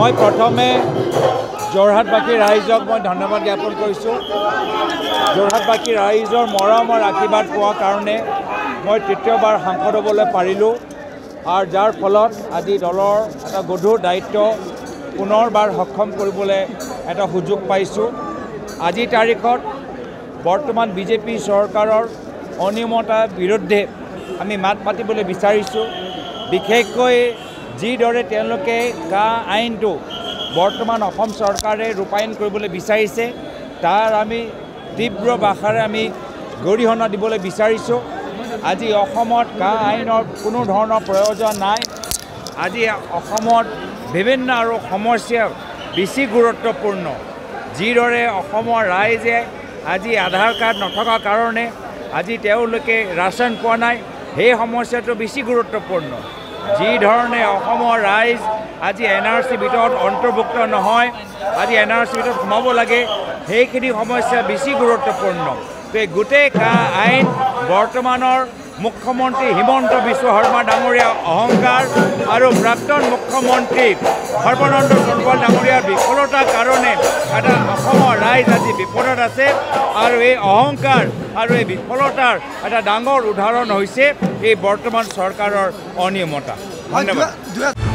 মই প্ৰথমে যোৰহাটবাসী ৰাইজক মই ধন্যবাদ জ্ঞাপন কৰিছোঁ। যোৰহাটবাসী ৰাইজৰ মৰমৰ আশীৰ্বাদ পোৱাৰ কাৰণে মই তৃতীয়বাৰ সাংসদ হ'বলৈ পাৰিলোঁ আৰু যাৰ ফলত আজি দলৰ এটা গধুৰ দায়িত্ব পুনৰবাৰ সক্ষম কৰিবলৈ এটা সুযোগ পাইছোঁ। আজিৰ তাৰিখত বৰ্তমান বিজেপি চৰকাৰৰ অনিয়মতাৰ বিৰুদ্ধে আমি মাত মাতিবলৈ বিচাৰিছোঁ। বিশেষকৈ যিদৰে তেওঁলোকে কা আইনটো বৰ্তমান অসম চৰকাৰে ৰূপায়ণ কৰিবলৈ বিচাৰিছে তাৰ আমি তীব্ৰ ভাষাৰে আমি গৰিহণা দিবলৈ বিচাৰিছোঁ। আজি অসমত কা আইনৰ কোনো ধৰণৰ প্ৰয়োজন নাই। আজি অসমত বিভিন্ন আৰু সমস্যা বেছি গুৰুত্বপূৰ্ণ। যিদৰে অসমৰ ৰাইজে আজি আধাৰ কাৰ্ড নথকাৰ কাৰণে আজি তেওঁলোকে ৰাচন পোৱা নাই, সেই সমস্যাটো বেছি গুৰুত্বপূৰ্ণ। যি ধৰণে অসমৰ ৰাইজ আজি NRC ভিতৰত অন্তৰ্ভুক্ত নহয়, আজি NRC ভিতৰত সোমাব লাগে, সেইখিনি সমস্যা বেছি গুৰুত্বপূৰ্ণ। তো এই গোটেই কা আইন বৰ্তমানৰ মুখ্যমন্ত্ৰী হিমন্ত বিশ্ব শৰ্মা ডাঙৰীয়া অহংকাৰ আৰু প্ৰাক্তন মুখ্যমন্ত্ৰী সৰ্বানন্দ সোণোৱাল ডাঙৰীয়াৰ বিফলতাৰ কাৰণে এটা অসমৰ ৰাইজ আজি বিপদত আছে। আৰু এই অহংকাৰ আৰু এই বিফলতাৰ এটা ডাঙৰ উদাহৰণ হৈছে এই বৰ্তমান চৰকাৰৰ অনিয়মতা। ধন্যবাদ।